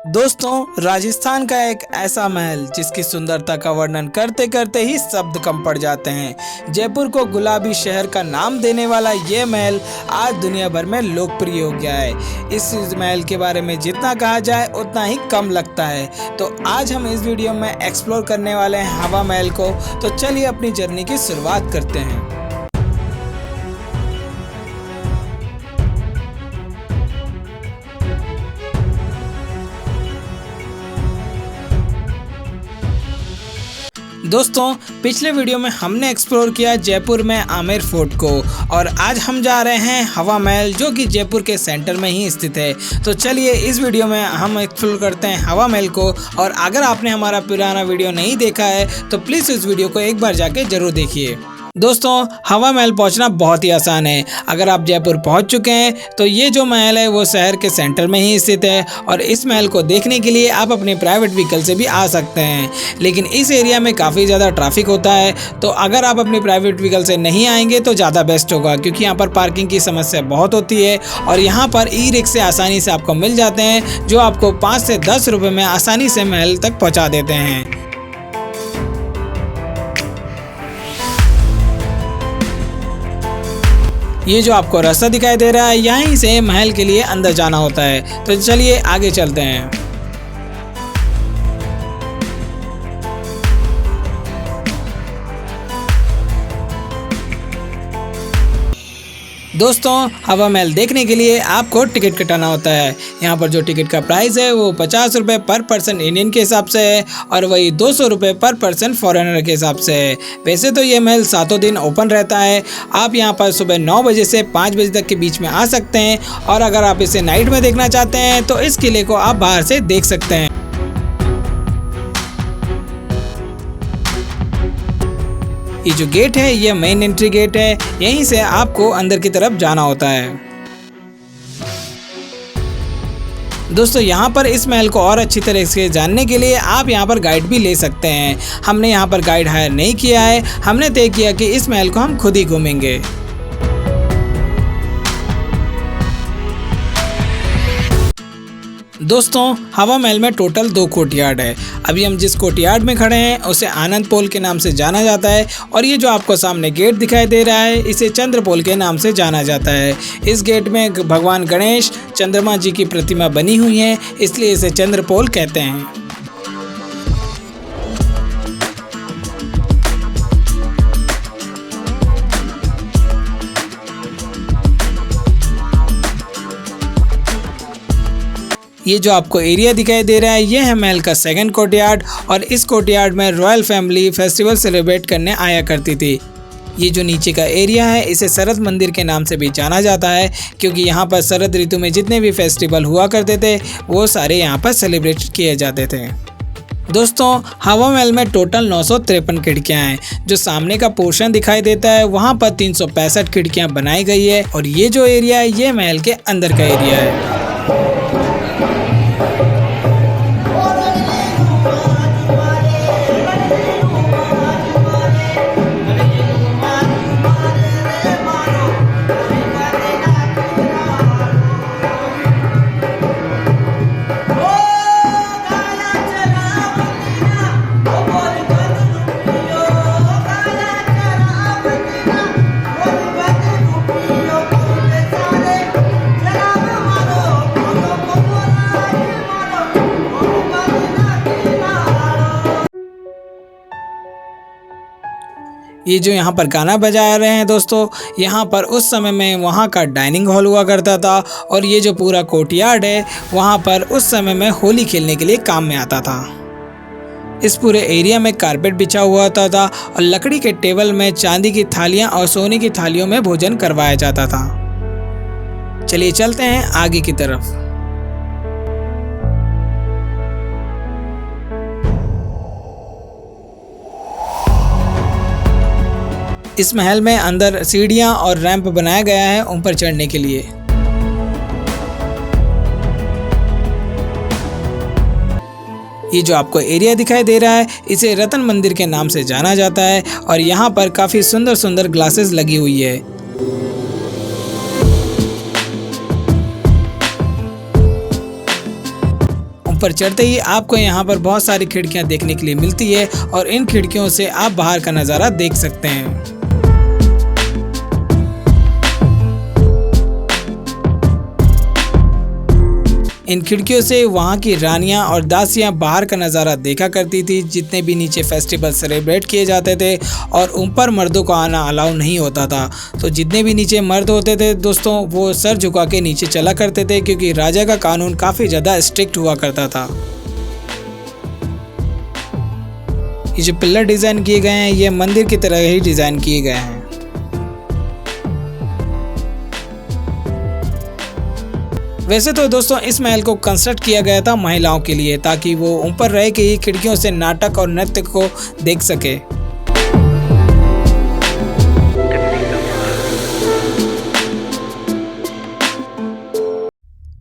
दोस्तों, राजस्थान का एक ऐसा महल जिसकी सुंदरता का वर्णन करते करते ही शब्द कम पड़ जाते हैं। जयपुर को गुलाबी शहर का नाम देने वाला ये महल आज दुनिया भर में लोकप्रिय हो गया है। इस महल के बारे में जितना कहा जाए उतना ही कम लगता है। तो आज हम इस वीडियो में एक्सप्लोर करने वाले हैं हवा महल को। तो चलिए अपनी जर्नी की शुरुआत करते हैं। दोस्तों, पिछले वीडियो में हमने एक्सप्लोर किया जयपुर में आमेर फोर्ट को और आज हम जा रहे हैं हवा महल जो कि जयपुर के सेंटर में ही स्थित है। तो चलिए इस वीडियो में हम एक्सप्लोर करते हैं हवा महल को। और अगर आपने हमारा पुराना वीडियो नहीं देखा है तो प्लीज़ इस वीडियो को एक बार जाके जरूर देखिए। दोस्तों, हवा महल पहुंचना बहुत ही आसान है। अगर आप जयपुर पहुंच चुके हैं तो ये जो महल है वो शहर के सेंटर में ही स्थित है और इस महल को देखने के लिए आप अपने प्राइवेट व्हीकल से भी आ सकते हैं। लेकिन इस एरिया में काफ़ी ज़्यादा ट्रैफिक होता है, तो अगर आप अपनी प्राइवेट व्हीकल से नहीं आएंगे तो ज़्यादा बेस्ट होगा, क्योंकि यहाँ पर पार्किंग की समस्या बहुत होती है। और यहाँ पर ई रिक्शे आसानी से आपको मिल जाते हैं जो आपको 5 से 10 रुपये में आसानी से महल तक पहुँचा देते हैं। ये जो आपको रास्ता दिखाई दे रहा है यहीं से महल के लिए अंदर जाना होता है। तो चलिए आगे चलते हैं। दोस्तों, हवा महल देखने के लिए आपको टिकट कटाना होता है। यहाँ पर जो टिकट का प्राइस है वो 50 रुपये पर पर्सन इंडियन के हिसाब से है और वही 200 रुपये पर पर्सन फॉरेनर के हिसाब से है। वैसे तो ये महल 7 दिन ओपन रहता है। आप यहाँ पर सुबह 9 बजे से 5 बजे तक के बीच में आ सकते हैं और अगर आप इसे नाइट में देखना चाहते हैं तो इस किले को आप बाहर से देख सकते हैं। ये जो गेट है ये मेन एंट्री गेट है, यहीं से आपको अंदर की तरफ जाना होता है। दोस्तों, यहाँ पर इस महल को और अच्छी तरह से जानने के लिए आप यहाँ पर गाइड भी ले सकते हैं। हमने यहाँ पर गाइड हायर नहीं किया है, हमने तय किया कि इस महल को हम खुद ही घूमेंगे। दोस्तों, हवा महल में टोटल 2 कोर्टयार्ड है। अभी हम जिस कोर्टयार्ड में खड़े हैं उसे आनंद पोल के नाम से जाना जाता है और ये जो आपको सामने गेट दिखाई दे रहा है इसे चंद्र पोल के नाम से जाना जाता है। इस गेट में भगवान गणेश चंद्रमा जी की प्रतिमा बनी हुई है, इसलिए इसे चंद्र पोल कहते हैं। ये जो आपको एरिया दिखाई दे रहा है ये है महल का 2nd कोर्टयार्ड और इस कोर्टयार्ड में रॉयल फैमिली फेस्टिवल सेलिब्रेट करने आया करती थी। ये जो नीचे का एरिया है इसे शरद मंदिर के नाम से भी जाना जाता है, क्योंकि यहाँ पर शरद ऋतु में जितने भी फेस्टिवल हुआ करते थे वो सारे यहाँ पर सेलिब्रेट किए जाते थे। दोस्तों, हवा महल में टोटल 953 खिड़कियाँ हैं। जो सामने का पोर्शन दिखाई देता है वहाँ पर 365 खिड़कियाँ बनाई गई है और ये जो एरिया है ये महल के अंदर का एरिया है। ये जो यहाँ पर गाना बजा रहे हैं दोस्तों, यहाँ पर उस समय में वहाँ का डाइनिंग हॉल हुआ करता था और ये जो पूरा कोर्टयार्ड है वहाँ पर उस समय में होली खेलने के लिए काम में आता था। इस पूरे एरिया में कारपेट बिछा हुआ होता था और लकड़ी के टेबल में चांदी की थालियाँ और सोने की थालियों में भोजन करवाया जाता था। चलिए चलते हैं आगे की तरफ। इस महल में अंदर सीढ़ियां और रैंप बनाया गया है ऊपर चढ़ने के लिए। ये जो आपको एरिया दिखाई दे रहा है इसे रतन मंदिर के नाम से जाना जाता है और यहाँ पर काफ़ी सुंदर सुंदर ग्लासेस लगी हुई है। ऊपर चढ़ते ही आपको यहाँ पर बहुत सारी खिड़कियाँ देखने के लिए मिलती है और इन खिड़कियों से आप बाहर का नज़ारा देख सकते हैं। इन खिड़कियों से वहाँ की रानियाँ और दासियाँ बाहर का नज़ारा देखा करती थी, जितने भी नीचे फेस्टिवल सेलिब्रेट किए जाते थे, और ऊपर मर्दों को आना अलाउ नहीं होता था। तो जितने भी नीचे मर्द होते थे दोस्तों, वो सर झुका के नीचे चला करते थे, क्योंकि राजा का कानून काफ़ी ज़्यादा स्ट्रिक्ट हुआ करता था। ये जो पिलर डिज़ाइन किए गए हैं, ये मंदिर की तरह ही डिज़ाइन किए गए हैं। वैसे तो दोस्तों इस महल को कंस्ट्रक्ट किया गया था महिलाओं के लिए, ताकि वो ऊपर रह के ही खिड़कियों से नाटक और नृत्य को देख सके।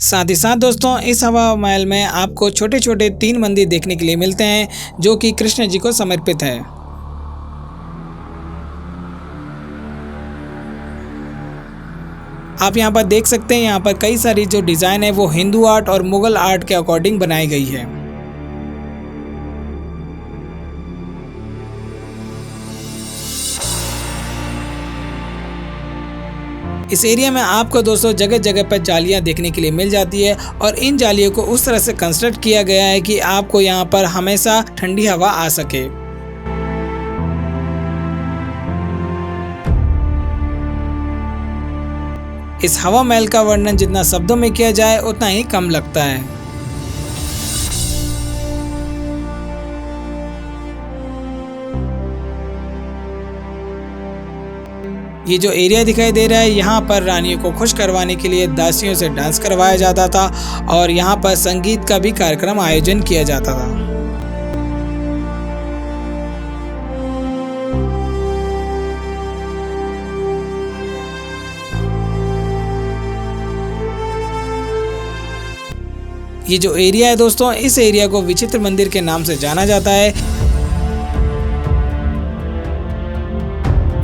साथ ही साथ दोस्तों इस हवा महल में आपको छोटे छोटे 3 मंदिर देखने के लिए मिलते हैं, जो कि कृष्ण जी को समर्पित है। आप यहाँ पर देख सकते हैं, यहाँ पर कई सारी जो डिज़ाइन है वो हिंदू आर्ट और मुगल आर्ट के अकॉर्डिंग बनाई गई है। इस एरिया में आपको दोस्तों जगह जगह पर जालियाँ देखने के लिए मिल जाती है, और इन जालियों को उस तरह से कंस्ट्रक्ट किया गया है कि आपको यहाँ पर हमेशा ठंडी हवा आ सके। इस हवा महल का वर्णन जितना शब्दों में किया जाए उतना ही कम लगता है। ये जो एरिया दिखाई दे रहा है, यहाँ पर रानियों को खुश करवाने के लिए दासियों से डांस करवाया जाता था, और यहाँ पर संगीत का भी कार्यक्रम आयोजन किया जाता था। ये जो एरिया है दोस्तों, इस एरिया को विचित्र मंदिर के नाम से जाना जाता है।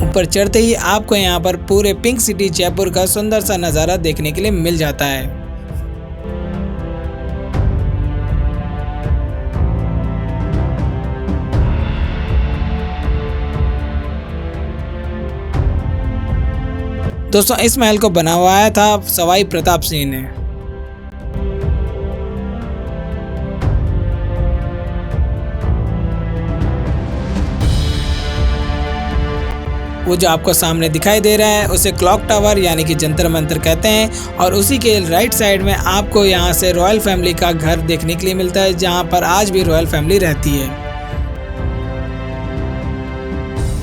ऊपर चढ़ते ही आपको यहाँ पर पूरे पिंक सिटी जयपुर का सुंदर सा नज़ारा देखने के लिए मिल जाता है। दोस्तों इस महल को बनवाया था सवाई प्रताप सिंह ने। वो जो आपको सामने दिखाई दे रहा है उसे क्लॉक टावर यानी कि जंतर मंतर कहते हैं, और उसी के राइट साइड में आपको यहाँ से रॉयल फैमिली का घर देखने के लिए मिलता है, जहाँ पर आज भी रॉयल फैमिली रहती है।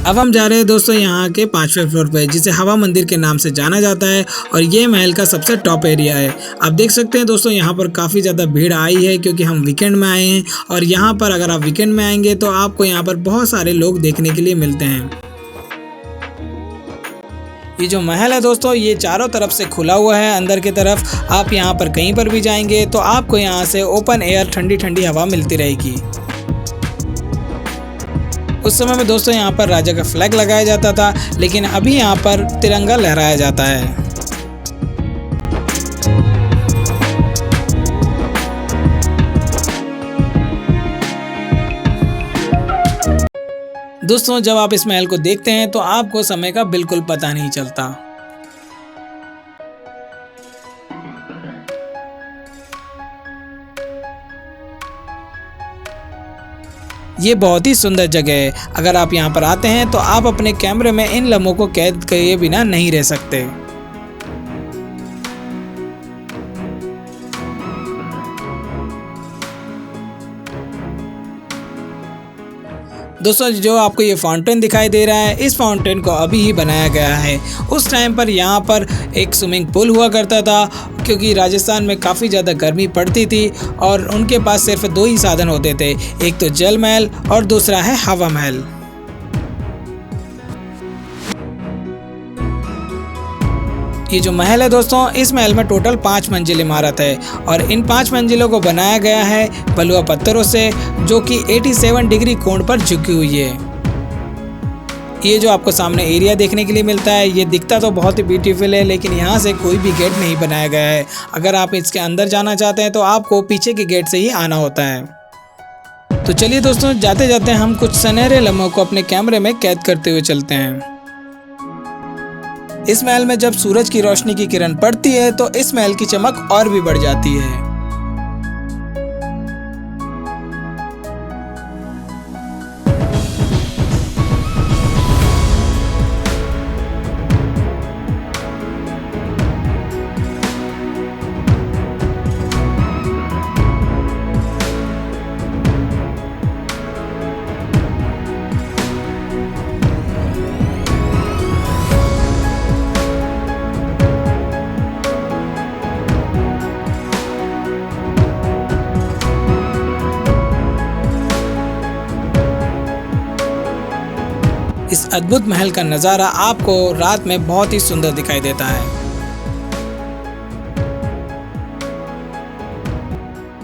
अब हम जा रहे हैं दोस्तों यहाँ के 5वें फ्लोर पे, जिसे हवा मंदिर के नाम से जाना जाता है, और ये महल का सबसे टॉप एरिया है। आप देख सकते हैं दोस्तों यहाँ पर काफ़ी ज़्यादा भीड़ आई है, क्योंकि हम वीकेंड में आए हैं, और यहाँ पर अगर आप वीकेंड में आएंगे तो आपको यहाँ पर बहुत सारे लोग देखने के लिए मिलते हैं। ये जो महल है दोस्तों, ये चारों तरफ से खुला हुआ है अंदर की तरफ। आप यहाँ पर कहीं पर भी जाएंगे तो आपको यहाँ से ओपन एयर ठंडी ठंडी हवा मिलती रहेगी। उस समय में दोस्तों यहाँ पर राजा का फ्लैग लगाया जाता था, लेकिन अभी यहाँ पर तिरंगा लहराया जाता है। दोस्तों जब आप इस महल को देखते हैं तो आपको समय का बिल्कुल पता नहीं चलता। ये बहुत ही सुंदर जगह है। अगर आप यहाँ पर आते हैं तो आप अपने कैमरे में इन लम्हों को कैद किए बिना नहीं रह सकते। दोस्तों जो आपको ये फाउंटेन दिखाई दे रहा है, इस फाउंटेन को अभी ही बनाया गया है। उस टाइम पर यहाँ पर एक स्विमिंग पूल हुआ करता था, क्योंकि राजस्थान में काफ़ी ज़्यादा गर्मी पड़ती थी और उनके पास सिर्फ 2 ही साधन होते थे, एक तो जल महल और दूसरा है हवा महल। ये जो महल है दोस्तों, इस महल में टोटल 5 मंजिल इमारत है, और इन 5 मंजिलों को बनाया गया है बलुआ पत्थरों से, जो कि 87 डिग्री कोण पर झुकी हुई है। ये जो आपको सामने एरिया देखने के लिए मिलता है, ये दिखता तो बहुत ही ब्यूटीफुल है, लेकिन यहाँ से कोई भी गेट नहीं बनाया गया है। अगर आप इसके अंदर जाना चाहते हैं तो आपको पीछे के गेट से ही आना होता है। तो चलिए दोस्तों, जाते जाते हम कुछ सुनहरे लम्हों को अपने कैमरे में कैद करते हुए चलते हैं। इस महल में जब सूरज की रोशनी की किरण पड़ती है तो इस महल की चमक और भी बढ़ जाती है। इस अद्भुत महल का नज़ारा आपको रात में बहुत ही सुंदर दिखाई देता है।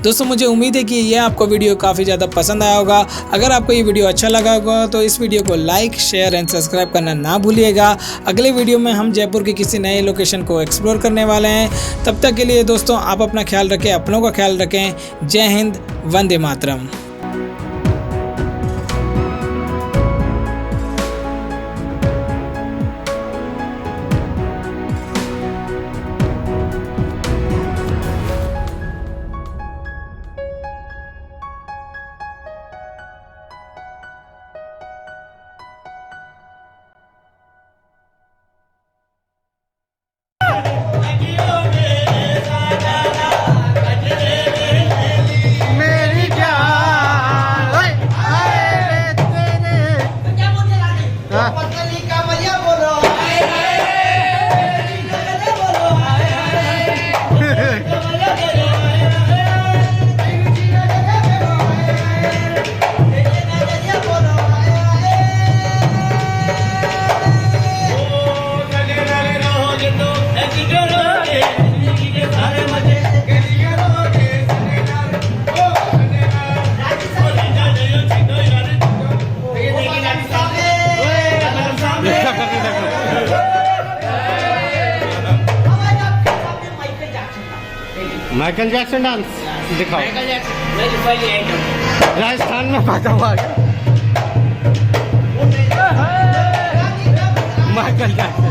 दोस्तों, मुझे उम्मीद है कि यह आपको वीडियो काफ़ी ज़्यादा पसंद आया होगा। अगर आपको ये वीडियो अच्छा लगा होगा तो इस वीडियो को लाइक, शेयर एंड सब्सक्राइब करना ना भूलिएगा। अगले वीडियो में हम जयपुर के किसी नए लोकेशन को एक्सप्लोर करने वाले हैं। तब तक के लिए दोस्तों, आप अपना ख्याल रखें, अपनों का ख्याल रखें। जय Hind, Vande Mataram. Michael Jackson dance दिखाओ। राजस्थान में पैदा हुआ माइकल जैक्सन।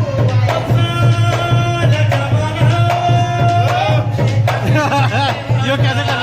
ये कैसे